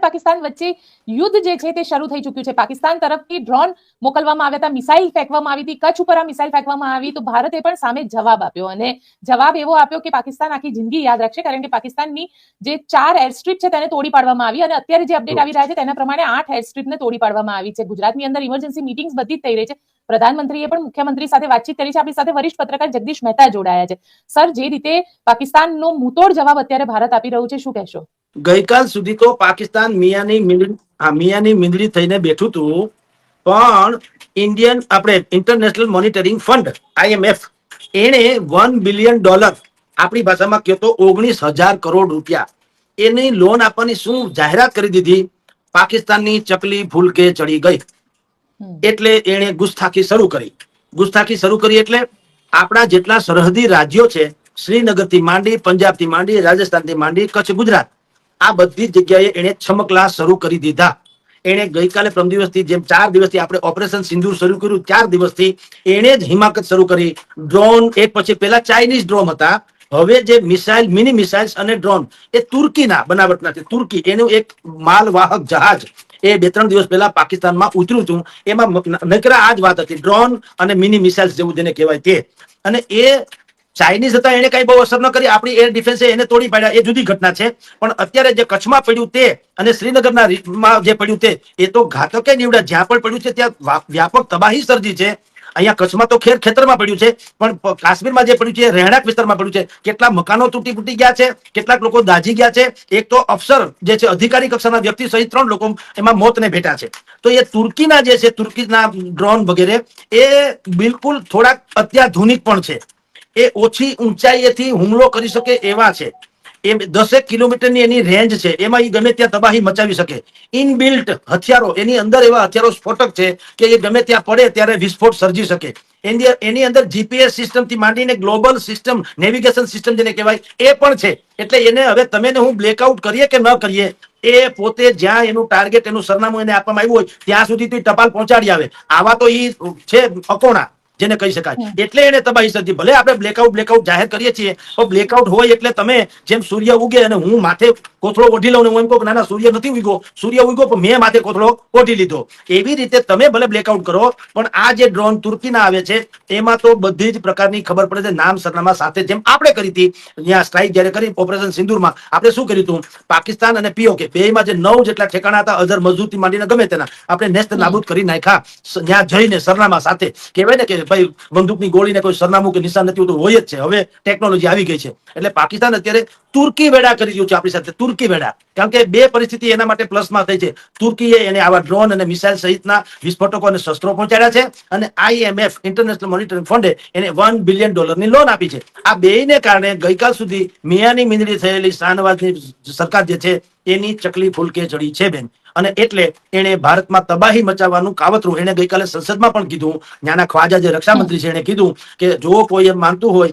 પાકિસ્તાન વચ્ચે યુદ્ધ જે છે તે શરૂ થઈ ચૂક્યું છે. પાકિસ્તાન તરફથી ડ્રોન મોકલવામાં આવ્યા હતા, મિસાઇલ ફેંકવામાં આવી હતી, કચ્છ ઉપર આ મિસાઇલ ફેંકવામાં આવી, તો ભારતે પણ સામે જવાબ આપ્યો અને જવાબ એવો આપ્યો કે પાકિસ્તાન આખી જિંદગી યાદ રાખશે, કારણ કે પાકિસ્તાનની જે 4 એરસ્ટ્રીપ છે તેને તોડી પાડવામાં આવી અને અત્યારે જે અપડેટ આવી રહ્યા છે તેના પ્રમાણે 8 એરસ્ટ્રીપને તોડી પાડવામાં આવી છે. ગુજરાતની અંદર ઇમરજન્સી મીટિંગ્સ બધી જ થઈ રહી છે. પ્રધાનમંત્રીએ પણ મુખ્યમંત્રી સાથે વાતચીત કરી છે. આપણી સાથે વરિષ્ઠ પત્રકાર જગદીશ મહેતા જોડાયા છે. સર, જે રીતે પાકિસ્તાનનો મુંતોડ જવાબ અત્યારે ભારત આપી રહ્યું છે, શું કહેશો? ગઈકાલ સુધી તો પાકિસ્તાન મિયાની મીંદડી થઈને બેઠું હતું, પણ ઇન્ટરનેશનલ મોનિટરિંગ ફંડ IMF એને $1 બિલિયન આપણી ભાષામાં કહો તો 19,000 કરોડ રૂપિયા એની લોન આપવાની શું જાહેરાત કરી દીધી. પાકિસ્તાનની ચકલી ફૂલકે ચડી ગઈ એટલે એને ગુસ્તાખી શરૂ કરી. એટલે આપણા જેટલા સરહદી રાજ્યો છે, શ્રીનગર થી માંડી, પંજાબ થી માંડી, રાજસ્થાન થી માંડી, કચ્છ, ગુજરાત, આ બધી જગ્યાએ એને છમકલા શરૂ કરી દીધા. એને ગઈકાલે પ્રમ દિવસથી જેમ 4 દિવસથી આપણે ઓપરેશન સિંદૂર શરૂ કર્યું, 4 દિવસથી એને જ હિમાકત શરૂ કરી. ડ્રોન એક પછી પેલા ચાઇનીઝ ડ્રોન હતા, હવે જે મિસાઇલ, મિની મિસાઇલ્સ અને ડ્રોન એ તુર્કીના બનાવટના છે. તુર્કી એનું એક માલવાહક જહાજ એ 2-3 દિવસ પહેલા પાકિસ્તાનમાં ઉતર્યું હતું. એમાં નકરા આ જ વાત હતી, ડ્રોન અને મિની મિસાઇલ્સ જેવું જેને કહેવાય તે. અને એ ચાઇનીઝ હતા, એને કઈ બહુ અસર ન કરી. આપણી એર ડિફેન્સે એને તોડી પાડ્યા, એ જુદી ઘટના છે. પણ અત્યારે જે કચ્છમાં પડ્યું તે અને શ્રીનગરના રીતમાં જે પડ્યું તે, એ તો ઘાતકે નીવડ્યા. જ્યાં પણ પડ્યું છે ત્યાં વ્યાપક તબાહી સર્જી છે. અહીંયા કચ્છમાં તો ખેર ખેતરમાં પડ્યું છે, પણ કાશ્મીરમાં જે પડ્યું છે રહેણાંક વિસ્તારમાં પડ્યું છે. કેટલા મકાનો તૂટી ગયા છે, કેટલાક લોકો દાઝી ગયા છે. એક તો અફસર જે છે, અધિકારી કક્ષાના વ્યક્તિ સહિત 3 લોકો એમાં મોતને ભેટ્યા છે. તો એ તુર્કીના જે છે, તુર્કીના ડ્રોન વગેરે એ બિલકુલ થોડાક અત્યાધુનિક પણ છે. એ ઓછી ઊંચાઈએથી હુમલો કરી શકે એવા છે. એ 10 કિલોમીટરની એની રેન્જ છે, એમાં એ ગમે ત્યાં તબાહી મચાવી શકે. ઇનબિલ્ટ હથિયારો એની અંદર એવા હથિયારો સ્ફોટક છે કે એ ગમે ત્યાં પડે ત્યારે વિસ્ફોટ સર્જી શકે. એની અંદર GPS સિસ્ટમ થી માંડીને ગ્લોબલ સિસ્ટમ, નેવિગેશન સિસ્ટમ જેને કહેવાય એ પણ છે. એટલે એને હવે તમે ને હું બ્લેકઆઉટ કરીએ કે ન કરીએ, એ પોતે જ્યાં એનું ટાર્ગેટ, એનું સરનામું એને આપવામાં આવ્યું હોય ત્યાં સુધી ટપાલ પહોંચાડી આવે. આવા તો ઈ છે અકોણા જેને કહી શકાય. એટલે એને તબાહી સર્જી. ભલે આપણે બ્લેકઆઉટ જાહેર કરીએ છીએ, તો બ્લેકઆઉટ હોય એટલે તમે જેમ સૂર્ય ઉગે અને હું માથે કોથળો ઓઢી લઉં ને હું એમ કહું ના સૂર્ય નથી ઉગ્યો, સૂર્ય ઉગ્યો પણ મેં માથે કોથળો ઓઢી લીધો. એવી રીતે તમે ભલે બ્લેકઆઉટ કરો, પણ આ જે ડ્રોન તુર્કીના આવે છે એમાં તો બધી જ પ્રકારની ખબર પડે છે, નામ સરનામા સાથે. જેમ આપણે કરી હતી ત્યાં સ્ટ્રાઇક જયારે કરી ઓપરેશન સિંદૂરમાં, આપણે શું કર્યું હતું, પાકિસ્તાન અને POK બેમાં જે 9 જેટલા ઠેકાણા હતા, અઝર મજૂરથી માંડીને ગમે તેના, આપણે નેસ્ત નાબૂદ કરી નાખ્યા. ત્યાં જઈને સરનામા સાથે. કહેવાય ને કે ભાઈ બંદૂકની ગોળીને કોઈ સરનામું કે નિશાન નથી હોતું, હોય જ છે. હવે ટેકનોલોજી આવી ગઈ છે. એટલે પાકિસ્તાન અત્યારે તુર્કી વેડા કરી રહ્યું છે આપણી સાથે, તુર્કી વેડા. કારણ કે 2 પરિસ્થિતિ એના માટે પ્લસમાં થઈ છે. તુર્કીએ એને આવા ડ્રોન અને મિસાઇલ સહિતના વિસ્ફોટકો અને શસ્ત્રો પહોંચાડ્યા છે, અને IMF ઇન્ટરનેશનલ મોનિટરિંગ ફંડે એને $1 બિલિયન ની લોન આપી છે. આ બેયને કારણે ગઈકાલ સુધી મિયાની મીંદડી થયેલી શાહનવાજની સરકાર જે છે એની ચકલી ફૂલકે ચડી છે બેન. અને એટલે એને ભારતમાં તબાહી મચાવવાનું કાવતરું એને ગઈકાલે સંસદમાં પણ કીધું. ત્યાંના ખ્વાજા જે રક્ષામંત્રી છે એને કીધું કે જો કોઈ એમ માનતું હોય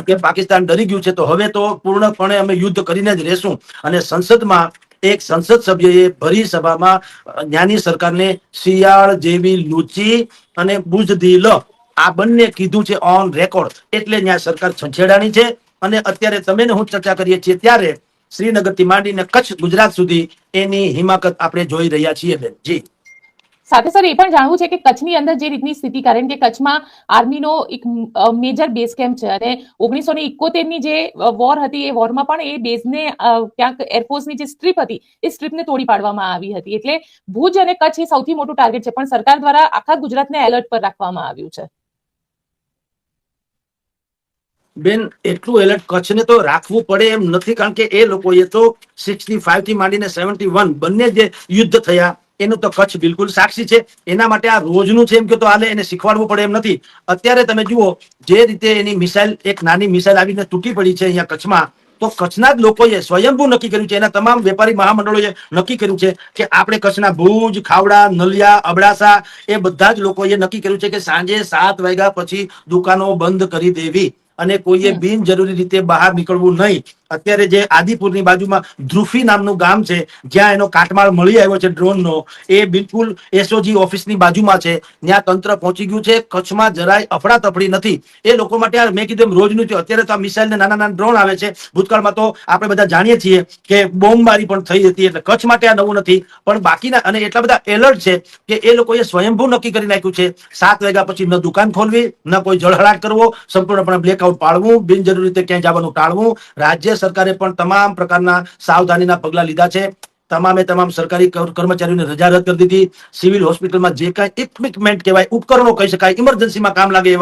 કે પાકિસ્તાન ડરી ગયું છે તો હવે તો પૂર્ણપણે અમે યુદ્ધ કરીને જ રહેશું. અને સંસદમાં એક સંસદ સભ્યએ ભરી સભામાં ત્યાંની સરકારને શિયાળ જેવી લૂચી અને બુઝદિલ આ બંને કીધું છે ઓન રેકોર્ડ. એટલે ત્યાં સરકાર છંછેડાની છે. અને અત્યારે તમે ને હું ચર્ચા કરીએ છીએ ત્યારે શ્રીનગર થી માંડીને કચ્છ, ગુજરાત સુધી એની હિમાકત આપણે જોઈ રહ્યા છીએ બેન. જી સાથે સર એ પણ જાણવું છે કે કચ્છની અંદર જે રીતની સ્થિતિ, કારણ કે કચ્છમાં આર્મીનો એક મેજર બેઝ કેમ્પ છે અને 1971ની જે વોર હતી એ વોરમાં પણ એ બેઝને ક્યાંક એરફોર્સની જે સ્ટ્રીપ હતી એ સ્ટ્રીપને તોડી પાડવામાં આવી હતી. એટલે ભુજ અને કચ્છ એ સૌથી મોટું ટાર્ગેટ છે, પણ સરકાર દ્વારા આખા ગુજરાતને એલર્ટ પર રાખવામાં આવ્યું છે. બેન એટલું એલર્ટ કચ્છને તો રાખવું પડે એમ નથી, કારણ કે એ લોકોએ તો 65 થી માંડીને 71 બંને જે યુદ્ધ થયા એનું તો કચ્છ બિલકુલ સાક્ષી છે. એના માટે આ રોજનું છે એમ કે તો હાલે, એને શીખવાડવું પડે એમ નથી. અત્યારે તમે જુઓ જે રીતે એની મિસાઇલ, એક નાની મિસાઇલ આવીને તૂટી પડી છે અહીંયા કચ્છમાં, તો કચ્છના જ લોકોએ સ્વયંભૂ નક્કી કર્યું છે, એના તમામ વેપારી મહામંડળોએ નક્કી કર્યું છે કે આપણે કચ્છના ભુજ, ખાવડા, નલિયા, અબડાસા એ બધા જ લોકોએ નક્કી કર્યું છે કે સાંજે 7 વાગ્યા પછી દુકાનો બંધ કરી દેવી અને કોઈએ બિનજરૂરી રીતે બહાર નીકળવું નહીં. અત્યારે જે આદિપુરની બાજુમાં ધ્રુફી નામનું ગામ છે, જ્યાં એનો કાટમાળ મળી આવ્યો છે ડ્રોનનો, એ બિલકુલ એસઓજી ઓફિસની બાજુમાં છે. ત્યાં તંત્ર પહોંચી ગયું છે. કચ્છમાં જરાય અફડાતફડી નથી. એ લોકો માટે મેં કીધું એમ રોજનું થયું. અત્યારે તો આ મિસાઇલ ને નાના નાના ડ્રોન આવે છે. ભૂતકાળમાં તો આપણે બધા જાણીએ છીએ કે બોમ્બબારી પણ થઈ હતી. એટલે કચ્છ માટે આ નવું નથી. પણ બાકીના અને એટલા બધા એલર્ટ છે કે એ લોકોએ સ્વયંભૂ નક્કી કરી નાખ્યું છે 7 વાગ્યા પછી ન દુકાન ખોલવી, ન કોઈ જળહળાટ કરવો, સંપૂર્ણપણે બ્લેકઆઉટ પાડવું, બિનજરૂરી રીતે ક્યાંય જવાનું ટાળવું. રાજ્ય સરકારે પણ તમામ પ્રકારના સાવધાનીના પગલા લીધા છે. તમામે તમામ સરકારી કર્મચારીઓને રજા રદ કરી દીધી. સિવિલ હોસ્પિટલમાં જે કાંઈ ઇક્વિપમેન્ટ કહેવાય, ઉપકરણો કહી શકાય, ઇમરજન્સીમાં કામ લાગે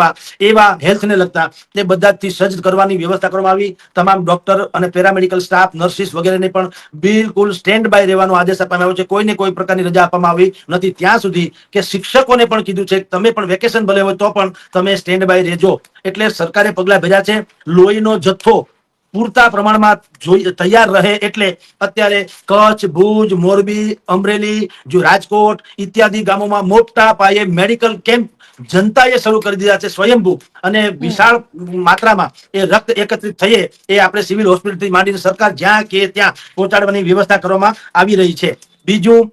એવા હેલ્થને લગતા તે બધાથી સજ્જ કરવાની વ્યવસ્થા કરવામાં આવી. તમામ ડોક્ટર અને પેરામેડિકલ સ્ટાફ, નર્સિસ વગેરેને પણ બિલકુલ સ્ટેન્ડ બાય રહેવાનો આદેશ આપવામાં આવ્યો છે. કોઈને કોઈ પ્રકારની રજા આપવામાં આવી નથી ત્યાં સુધી કે શિક્ષકોને પણ કીધું છે કે તમે પણ વેકેશન ભલે હોય તો પણ તમે સ્ટેન્ડ બાય રહેજો. એટલે સરકારે પગલા ભર્યા છે. લોહીનો જથ્થો પૂરતા પ્રમાણમાં તૈયાર રહે એટલે અત્યારે કચ્છ, ભુજ, મોરબી, અમરેલી, રાજકોટ ઇત્યાદિ ગામોમાં મોટા પાયે મેડિકલ કેમ્પ જનતાએ શરૂ કરી દીધા છે સ્વયંભૂ. અને વિશાળ માત્રામાં એ રક્ત એકત્રિત થઈએ એ આપણે સિવિલ હોસ્પિટલથી માંડીને સરકાર જ્યાં કે ત્યાં પહોંચાડવાની વ્યવસ્થા કરવામાં આવી રહી છે. બીજું,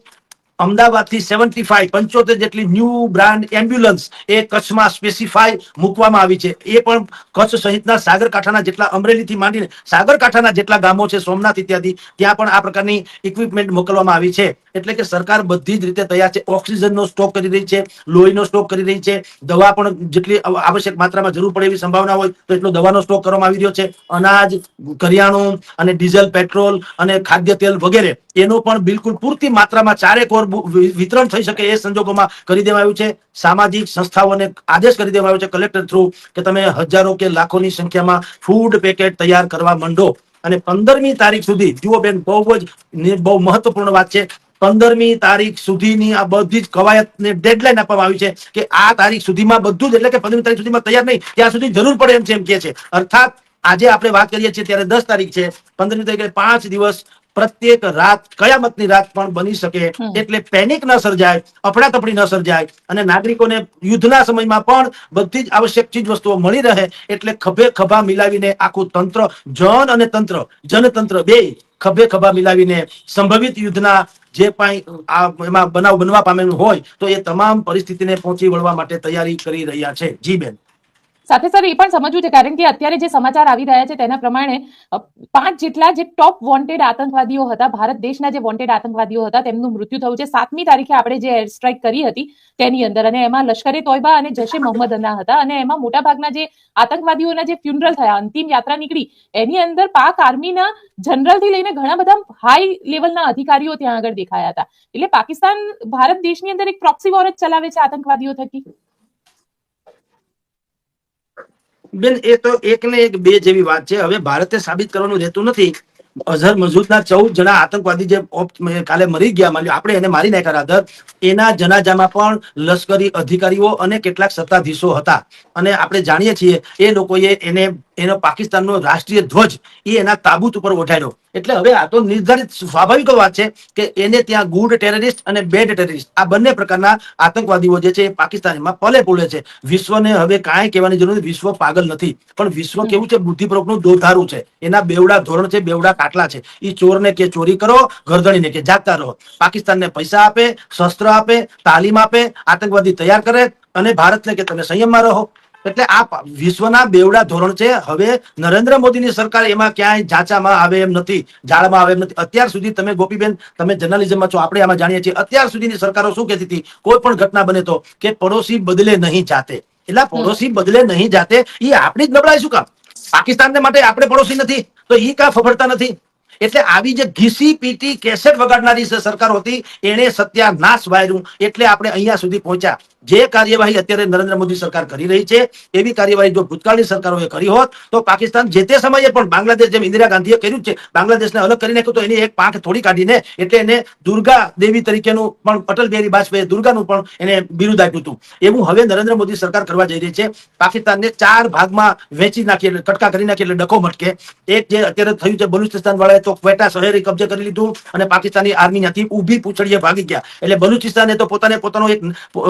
અમદાવાદથી 75 જેટલી ન્યૂ બ્રાન્ડ એમ્બ્યુલન્સ એ કચ્છમાં સ્પેસિફાઈ મૂકવામાં આવી છે. એ પણ કચ્છ સહિતના સાગરકાંઠાના જેટલા, અમરેલીથી માંડીને સાગરકાંઠાના જેટલા ગામો છે, સોમનાથ ઇત્યાદિ, ત્યાં પણ આ પ્રકારની ઇક્વિપમેન્ટ મોકલવામાં આવી છે. એટલે કે સરકાર બધી જ રીતે તૈયાર છે. ઓક્સિજનનો સ્ટોક કરી રહી છે, લોહીનો સ્ટોક કરી રહી છે, દવા પણ જેટલી આવશ્યક માત્રામાં જરૂર પડે એવી સંભાવના હોય તો એટલો દવાનો સ્ટોક કરવામાં આવી રહ્યો છે. અનાજ, કરિયાણું અને ડીઝલ, પેટ્રોલ અને ખાદ્ય તેલ વગેરે એનો પણ બિલકુલ પૂરતી માત્રામાં ચારેકોર વિતરણ થઈ શકે એ સંજોગોમાં કરી દેવામાં આવ્યું છે. સામાજિક સંસ્થાઓને આદેશ કરી દેવામાં આવ્યો છે કલેક્ટર થ્રુ કે તમે હજારો કે લાખોની સંખ્યામાં ફૂડ પેકેટ તૈયાર કરવા માંડો. અને 15મી તારીખ સુધી, જુઓ બેન, બહુ મહત્વપૂર્ણ વાત છે. 15મી તારીખ સુધીની આ બધી જ કવાયતને ડેડલાઈન આપવામાં આવી છે કે આ તારીખ સુધીમાં બધું જ, એટલે કે 15મી તારીખ સુધીમાં તૈયાર નહીં ત્યાં સુધી જરૂર પડે એમ છે, એમ કે છે. અર્થાત આજે આપણે વાત કરીએ છીએ ત્યારે 10 તારીખ છે, 15મી તારીખે 5 દિવસ, પ્રત્યેક રાત કયામતની રાત પણ બની શકે. એટલે પેનિક ન સર્જાય, અફડાતફડી ન સર્જાય અને નાગરિકોને યુદ્ધના સમયમાં પણ બધી જ આવશ્યક ચીજ વસ્તુઓ મળી રહે એટલે ખભે ખભા મિલાવીને આખું તંત્ર, જનતંત્ર બે ખભે ખભા મિલાવીને સંભવિત યુદ્ધના જે પણ એમાં બનાવ બનવા પામેલું હોય તો એ તમામ પરિસ્થિતિને પહોંચી વળવા માટે તૈયારી કરી રહ્યા છે. જી બેન. સાથે સર એ પણ સમજવું છે, કારણ કે અત્યારે જે સમાચાર આવી રહ્યા છે તેના પ્રમાણે 5 જેટલા જે ટોપ વોન્ટેડ આતંકવાદીઓ હતા, ભારત દેશના જે વોન્ટેડ આતંકવાદીઓ હતા, તેમનું મૃત્યુ થયું છે. 7મી તારીખે આપણે જે એર સ્ટ્રાઇક કરી હતી તેની અંદર, અને એમાં લશ્કરે તોયબા અને જશે મોહમ્મદ અના હતા. અને એમાં મોટાભાગના જે આતંકવાદીઓના જે ફ્યુનરલ થયા, અંતિમ યાત્રા નીકળી, એની અંદર પાક આર્મીના જનરલથી લઈને ઘણા બધા હાઈ લેવલના અધિકારીઓ ત્યાં આગળ દેખાયા હતા. એટલે પાકિસ્તાન ભારત દેશની અંદર એક પ્રોક્સી વોર જ ચલાવે છે આતંકવાદીઓ થકી. બેન, એ તો એક ને એક બે જેવી વાત છે. હવે ભારતે સાબિત કરવાનું રહેતું નથી. અઝહર મસૂદના 14 જણા આતંકવાદી જે કાલે મરી ગયા, આપણે એને મારી નાખ્યા રાધર, એના જનાજામાં પણ લશ્કરી અધિકારીઓ અને કેટલાક સત્તાધીશો હતા. અને આપણે જાણીએ છીએ એ લોકોએ એનો પાકિસ્તાનનો રાષ્ટ્રીય ધ્વજ એના તાબૂત ઉપર ઓઢાડ્યો. એટલે હવે આ તો નિર્ધારિત સ્વાભાવિક વાત છે કે એને ત્યાં ગુડ ટેરરિસ્ટ અને બેડ ટેરરિસ્ટ આ બંને પ્રકારના આતંકવાદીઓ જે છે એ પાકિસ્તાનમાં પલે પૂલે છે. વિશ્વને હવે કાંઈ કહેવાની જરૂર નથી. વિશ્વ પાગલ નથી, પણ વિશ્વ કેવું છે, બુદ્ધિપૂર્વકનું દોધારું છે. એના બેવડા ધોરણ છે, બેવડા કાટલા છે. એ ચોરને કે ચોરી કરો, ગરદણીને કે જાગતા રહો. પાકિસ્તાનને પૈસા આપે, શસ્ત્ર આપે, તાલીમ આપે, આતંકવાદી તૈયાર કરે અને ભારતને કે તમે સંયમમાં રહો. એટલે આ વિશ્વના બેવડા ધોરણ છે. હવે નરેન્દ્ર મોદીની સરકાર એમાં ક્યાંય ઝાંચામાં આવે એમ નથી, જાળમાં આવે એમ નથી. અત્યાર સુધી તમે ગોપીબેન, તમે જર્નલિઝમમાં છો, આપણે આમાં જાણીએ છીએ, અત્યાર સુધીની સરકારો શું કહેતી હતી, કોઈ પણ ઘટના બને તો કે પડોશી બદલે નહીં જાતે. એટલે પડોશી બદલે નહીં જાતે એ આપણી જ નબળાઈ શું કામ? પાકિસ્તાનને માટે આપણે પડોશી નથી તો એ કાં ફફડતા નથી? એટલે આવી જે ઘીસી પીટી કેસેટ વગાડનારી સરકાર હતી એને સત્યાનાશ વાયરું. એટલે આપણે અહીંયા સુધી પહોંચ્યા. જે કાર્યવાહી અત્યારે નરેન્દ્ર મોદી સરકાર કરી રહી છે એવી કાર્યવાહી જો ભૂતકાળની સરકારોએ કરી હોત તો પાકિસ્તાન જે તે સમયે પણ બાંગ્લાદેશ, જેમ ઇન્દિરા ગાંધીએ કર્યું છે, બાંગ્લાદેશને અલગ કરી નાખ્યું તો એની એક પાંખ થોડી કાઢીને, એટલે એને દુર્ગા દેવી તરીકેનું પણ અટલ બિહારી વાજપેયી દુર્ગાનું પણ એને બિરુદ આપ્યું હતું. એવું હવે નરેન્દ્ર મોદી સરકાર કરવા જઈ રહી છે. પાકિસ્તાનને 4 ભાગમાં વેચી નાખી, એટલે કટકા કરી નાખી, એટલે ડખો મટકે. એક જે અત્યારે થયું છે બલુચિસ્તાન વાળાએ તો તો ક્વેટા શહેર કબજે કરી લીધું અને પાકિસ્તાની આર્મી ત્યાંથી ઊભી પૂંછડીએ ભાગી ગયા. એટલે બલુચિસ્તાને તો પોતાનો એક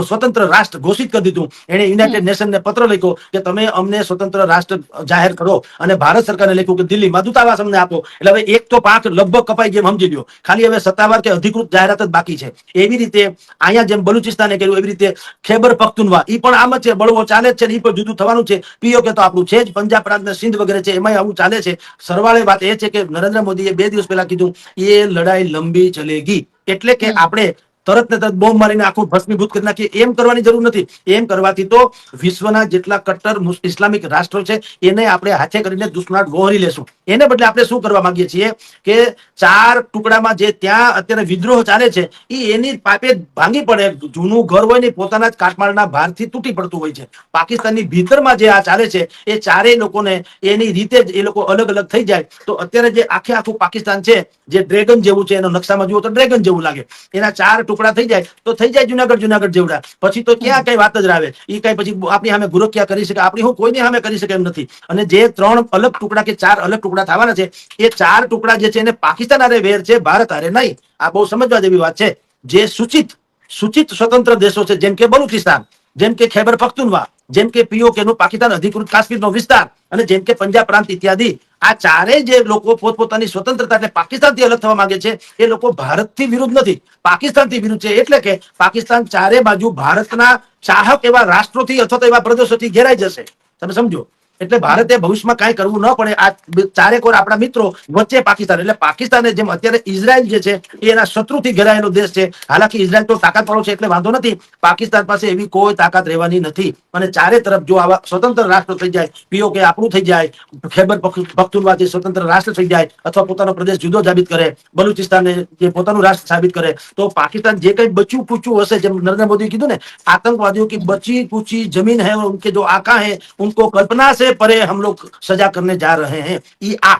સ્વતંત્ર રાષ્ટ્ર ઘોષિત કરી દીધું. એને યુનાઇટેડ નેશનને પત્ર લખ્યો કે તમે અમને સ્વતંત્ર રાષ્ટ્ર જાહેર કરો, અને ભારત સરકારને લખ્યું કે દિલ્હીમાં દૂતાવાસ અમને આપો. એટલે હવે એક તો પાંખ લગભગ કપાઈ જેમ સમજી લ્યો, ખાલી હવે સત્તાવાર કે અધિકૃત જાહેરાત જ બાકી છે. એવી રીતે અહીંયા જેમ બલુચિસ્તાને કર્યું એવી રીતે ખૈબર પખ્તુનવા ઈ પણ આમ જ છે, બળવો ચાલે જ છે, ઈ પણ જુદું થવાનું છે. પીઓકે તો આપણું છે જ, પંજાબ પ્રાંત ને સિંધ વગેરે છે, એમાં આવું ચાલે છે. સરવાળે વાત એ છે કે નરેન્દ્ર મોદીએ 2 દિવસ પહેલા કીધું એ લડાઈ લંબી ચલેગી, એટલે કે આપણે તરત ને તરત બોમ્બ મારીને આખું ભસ્મીભૂત કરી નાખીએ એમ કરવાની જરૂર નથી. એમ કરવાથી તો વિશ્વના જેટલા કટ્ટર ઇસ્લામિક રાષ્ટ્રો છે એને આપણે હાથે કરીને દુશ્મનાટ વહોરી લેશું. એને બદલે આપણે શું કરવા માંગીએ છીએ કે 4 ટુકડામાં જે ત્યાં અત્યારે વિદ્રોહ ચાલે છે એ એની પાપે ભાંગી પડે. જૂનું ઘર હોય ને પોતાના જ કાટમાળના ભારથી તૂટી પડતું હોય છે. પાકિસ્તાનની ભીતરમાં જે આ ચાલે છે એ ચારેય લોકોને એની રીતે જ એ લોકો અલગ અલગ થઈ જાય તો અત્યારે જે આખું પાકિસ્તાન છે જે ડ્રેગન જેવું છે, એનો નકશામાં જુઓ તો ડ્રેગન જેવું લાગે, એના 4 ટુકડા થઈ જાય તો થઈ જાય જુનાગઢ જેવડા. પછી તો ક્યાં કઈ વાત જ આવે. એ કઈ પછી આપણી સામે ગુરખ્યા કરી શકે, આપણી હું કોઈની સામે કરી શકે એમ નથી. અને જે 3 અલગ ટુકડા કે 4 અલગ ટુકડા થવાના છે એ 4 ટુકડા જે છે એને પાકિસ્તાન હારે વેર છે, ભારત હારે નહીં. આ બહુ સમજવા જેવી વાત છે. જે સૂચિત સ્વતંત્ર દેશો છે જેમ કે બલુચિસ્તાન, જેમ કે ખૈબર પખ્તુનવા, જેમ કે પીઓકે નું પાકિસ્તાન અધિકૃત કાશ્મીરનો વિસ્તાર, અને જેમ કે પંજાબ પ્રાંત ઇત્યાદિ, આ ચારેય જે લોકો પોતપોતાની સ્વતંત્રતા એટલે પાકિસ્તાનથી અલગ થવા માંગે છે એ લોકો ભારતથી વિરુદ્ધ નથી, પાકિસ્તાનથી વિરુદ્ધ છે. એટલે કે પાકિસ્તાન ચારે બાજુ ભારતના ચાહક એવા રાષ્ટ્રોથી અથવા તો એવા પ્રદેશોથી ઘેરાઈ જશે. તમે સમજો. એટલે ભારતે ભવિષ્યમાં કાંઈ કરવું ન પડે. આ ચારેક ઓર આપણા મિત્રો વચ્ચે પાકિસ્તાન, એટલે પાકિસ્તાને જેમ અત્યારે ઇઝરાયલ જે છે એ એના શત્રુથી ઘેરાયેલો દેશ છે. હાલાકી ઇઝરાયલ તો તાકાતવાળો છે એટલે વાંધો નથી, પાકિસ્તાન પાસે એવી કોઈ તાકાત રહેવાની નથી. અને ચારે તરફ જો આવા સ્વતંત્ર રાષ્ટ્ર થઈ જાય, પીઓકે આપણું થઈ જાય, ખૈબર પખ્તુનવા જે સ્વતંત્ર રાષ્ટ્ર થઈ જાય અથવા પોતાનો પ્રદેશ જુદો સાબિત કરે, બલુચિસ્તાનને જે પોતાનું રાષ્ટ્ર સાબિત કરે, તો પાકિસ્તાન જે કઈ બચ્યું કૂચ્યું હશે, જેમ નરેન્દ્ર મોદીએ કીધું ને, આતંકવાદીઓ की बची कुची जमीन है उनके जो आका है उनको कल्पना से परे हम लोग सजा करने जा रहे हैं. ઈ આ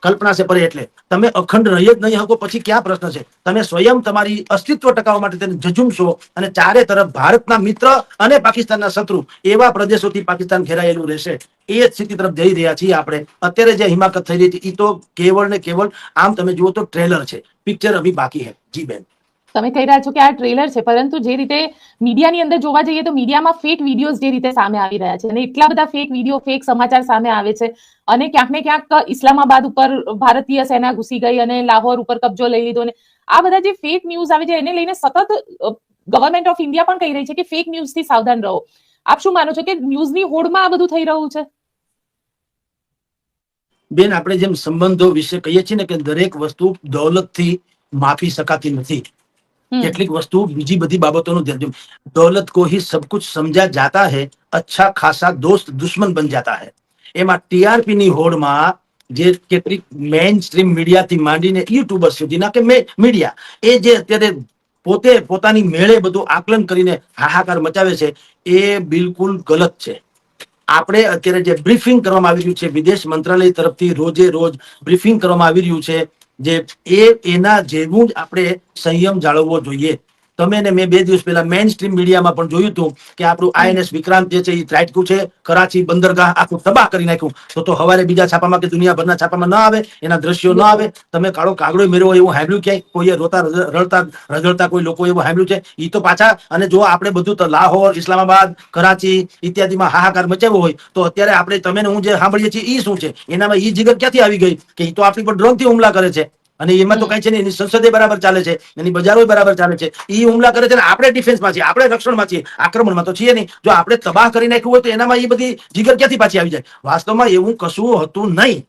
કલ્પના સે પરે એટલે તમે અખંડ રહી જ નહીં શકો પછી ક્યાં પ્રશ્ન છે. તમે સ્વયં તમારી અસ્તિત્વ ટકાવવા માટે તેને ઝઝુમશો અને ચારે તરફ ભારતના મિત્ર અને પાકિસ્તાનના શત્રુ એવા પ્રદેશોથી પાકિસ્તાન ઘેરાયેલું રહેશે. એ જ સ્થિતિ તરફ જઈ રહ્યા છીએ આપણે. અત્યારે જે હિમાકત થઈ રહી છે એ તો કેવળ ને કેવળ આમ તમે જુઓ તો ટ્રેલર છે, પિક્ચર અભી બાકી હૈ. જી બેન, તમે કહી રહ્યા છો કે આ ટ્રેલર છે, પરંતુ જે રીતે મીડિયાની અંદર જોવા જઈએ તો મીડિયામાં ફેક વિડીયોઝ જે રીતે સામે આવી રહ્યા છે, અને એટલા બધા ફેક વિડીયો, ફેક સમાચાર સામે આવે છે, અને ક્યાંક ને ક્યાંક ઇસ્લામાબાદ ઉપર ભારતીય સેના ઘૂસી ગઈ અને લાહોર ઉપર કબજો લઈ લીધો, અને આ બધા જે ફેક ન્યૂઝ આવે છે એને લઈને સતત ગવર્મેન્ટ ઓફ ઇન્ડિયા પણ કહી રહી છે કે ફેક ન્યૂઝથી સાવધાન રહો. આપ શું માનો છો કે ન્યૂઝની હોડમાં આ બધું થઈ રહ્યું છે? બેન, આપણે જેમ સંબંધો વિશે કહીએ છીએ ને કે દરેક વસ્તુ દોલતથી માપી શકાતી નથી. કેટલીક વસ્તુ બીજી બધી બાબતોનું ધ્યાન. દौलत को ही सब कुछ समझा जाता है, अच्छा खासा दोस्त दुश्मन बन जाता है. એમાં ટીઆરપી ની હોડમાં જે કેટલીક મેઇન સ્ટ્રીમ મીડિયાથી માંડીને યુટ્યુબર્સ સુધીના કે મીડિયા એ જે અત્યારે પોતે પોતાની મેળે બધું આકલન કરીને હાહાકાર મચાવે છે એ બિલકુલ ગલત છે. આપણે અત્યારે જે બ્રીફિંગ કરવામાં આવી રહ્યું છે વિદેશ મંત્રાલય તરફથી, રોજે રોજ બ્રીફિંગ કરવામાં આવી રહ્યું છે, જે એના જેવું જ આપણે સંયમ જાળવવો જોઈએ. તમે ને મેં 2 દિવસ પહેલા મેઇન સ્ટ્રીમ મીડિયામાં પણ જોયું હતું કે આપણું આઈએનએસ વિક્રાંત જે છે એ ત્રાટક્યું છે, કરાચી બંદરગાહ આખું તબાહ કરી નાખ્યું. તો હવારે બીજા છાપામાં કે દુનિયાભરના છાપામાં ન આવે, એના દ્રશ્યો ન આવે. તમે કાળો કાગડો મેળવો એવું સાંભળ્યું ક્યાંય? કોઈએ રોતા રજળતા કોઈ લોકો એવું સાંભળ્યું છે? ઈ તો પાછા. અને જો આપણે બધું તો લાહોર, ઇસ્લામાબાદ, કરાચી ઇત્યાદિમાં હાહાકાર મચાવ્યો હોય તો અત્યારે આપણે તમે હું જે સાંભળીએ છીએ ઈ શું છે? એનામાં ઈ જીગર ક્યાંથી આવી ગઈ કે ઈ તો આપણી પર ડ્રોનથી હુમલા કરે છે, અને એમાં તો કઈ છે ને, એની સંસદે બરાબર ચાલે છે, એની બજારો બરાબર ચાલે છે, ઈ હુમલા કરે છે ને આપણે ડિફેન્સમાં છીએ, આપણે રક્ષણમાં છીએ, આક્રમણમાં તો છીએ નહીં. જો આપણે તબાહ કરી નાખ્યું હોય તો એનામાં એ બધી જીગર ક્યાંથી પાછી આવી જાય? વાસ્તવમાં એવું કશું હતું નહીં.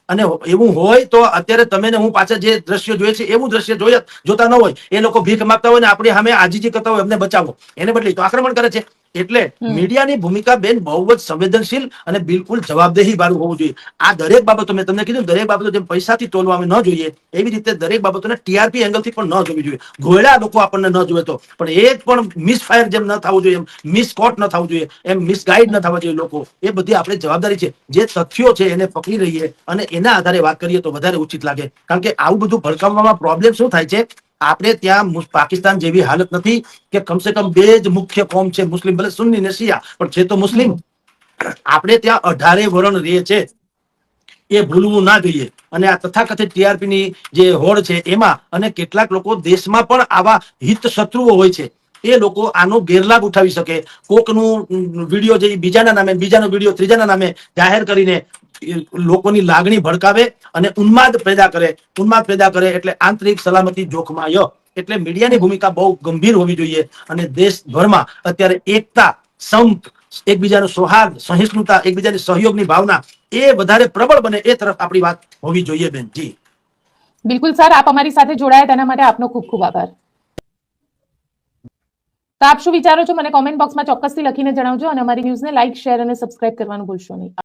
અને એવું હોય તો અત્યારે તમે ને હું પાછા જે દ્રશ્યો જોઈએ છે એવું દ્રશ્ય જોતા ન હોય. એ લોકો ભીખ માંગતા હોય ને આપણે સામે આજીજી કરતા હોય, અમને બચાવો, એને બદલે તો આક્રમણ કરે છે. એટલે મીડિયાની ભૂમિકા બેન બહુ જ સંવેદનશીલ અને બિલકુલ જવાબદેહી વાળું હોવું જોઈએ. આ દરેક બાબતો મેં તમને કીધું, દરેક બાબતો જેમ પૈસાથી તોલવામાં ન જોઈએ એવી રીતે દરેક બાબતોને ટીઆરપી એંગલથી પણ ન જોવી જોઈએ. ઘોયડા લોકો આપણને ન જોવે તો પણ એક પણ મિસફાયર જેમ ન થવું જોઈએ, એમ મિસકોટ ન થવું જોઈએ, એમ મિસગાઈડ ન થવા જોઈએ લોકો. એ બધી આપણે જવાબદારી છે. જે તથ્યો છે એને પકડી રહીએ અને એના આધારે વાત કરીએ તો વધારે ઉચિત લાગે. કારણ કે આવું બધું ભડકાવવામાં પ્રોબ્લેમ શું થાય છે, આપણે ત્યાં પાકિસ્તાન જેવી હાલત નથી કે કમસે કમ 2 જ મુખ્ય કોમ છે, મુસ્લિમ, ભલે સુન્ની ને શિયા, પણ છે તો મુસ્લિમ. આપણે ત્યાં 18 વરણ રહે છે. એ ભૂલવું ના જોઈએ. અને આ તથાકથિત TRP ની જે હોડ છે એમાં અને કેટલાક લોકો દેશમાં પણ આવા હિત શત્રુઓ હોય છે, એ લોકો આનો ગેરલાભ ઉઠાવી શકે. કોકનું વિડીયો જે બીજાના નામે, બીજાનો વિડીયો ત્રીજાના નામે જાહેર કરીને લોકોની લાગણી ભડકાવે અને ઉન્માદ પેદા કરે એટલે આંતરિક સલામતી જોખમાય. એટલે મીડિયાની ભૂમિકા બહુ ગંભીર હોવી જોઈએ અને દેશભરમાં અત્યારે એકતા, સંપ, એકબીજાનો સૌહાર્દ, સહિષ્ણુતા, એકબીજાની સહયોગની ભાવના એ વધારે પ્રબળ બને એ તરફ આપણી વાત હોવી જોઈએ બેન. જી બિલકુલ સર, આપ અમારી સાથે જોડાયા તેના માટે આપનો ખૂબ ખૂબ આભાર. તો આપ શું વિચારો છો મને કોમેન્ટ બોક્સમાં ચોક્કસથી લખીને જણાવજો અને અમારી ન્યૂઝને લાઇક, શેર અને સબસ્ક્રાઇબ કરવાનું ભૂલશો નહીં.